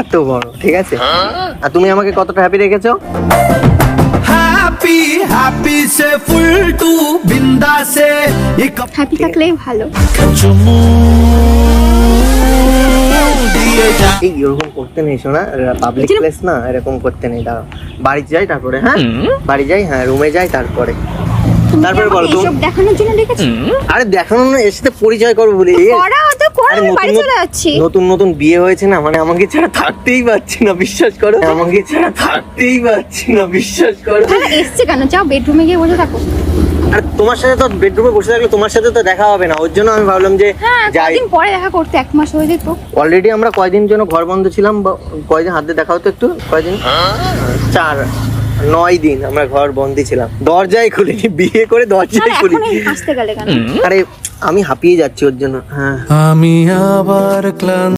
এত বড়, ঠিক আছে? আর তুমি আমাকে কতটা হ্যাপি রেখেছো? हैप्पी हैप्पी से फुल टू बिंदा से एक হ্যাপি থাকলেই ভালো। चुमू दिए जा এই এরকম করতে নেই শোনা, পাবলিক প্লেস না, এরকম করতে নেই। দাঁড়াও, বাড়ি যাই তারপরে। হ্যাঁ বাড়ি যাই, হ্যাঁ রুমে যাই তারপরে। তারপরে বলো এসব দেখানোর জন্য ডেকেছি? আরে দেখানো না, এর সাথে পরিচয় করবো বলে। করা তো করা, আরে আমি বাড়ি চলে যাচ্ছি। নতুন নতুন বিয়ে হয়েছে না, মানে আমাকে ছাড়া থাকতেই পারছি না, বিশ্বাস করো। আমাকে ছাড়া থাকতেই পারছি না, বিশ্বাস করো। তাহলে এসছে কেন? যাও বেডরুমে গিয়ে বসে থাকো। আর তোমার সাথে তো বেডরুমে বসে থাকলে তোমার সাথে তো দেখা হবে না, ওর জন্য আমি ভাবলাম যে হ্যাঁ, যাই। কদিন পরে দেখা করতে, 1 মাস হয়ে যেত। অলরেডি আমরা কয়দিন জন্য ঘর বন্ধ ছিলাম, কয়দিন হাতে দেখা হতো একটু, কয়দিন? 9 দিন আমরা ঘর বন্দি ছিলাম, দরজাই খুলিনি, বিয়ে করে দরজাই তাহলে খুলি। এখন আসতে গেলে কেন? আরে আমি হাঁপিয়ে যাচ্ছি ওর জন্য। হ্যাঁ আমি আবার ক্লান্ত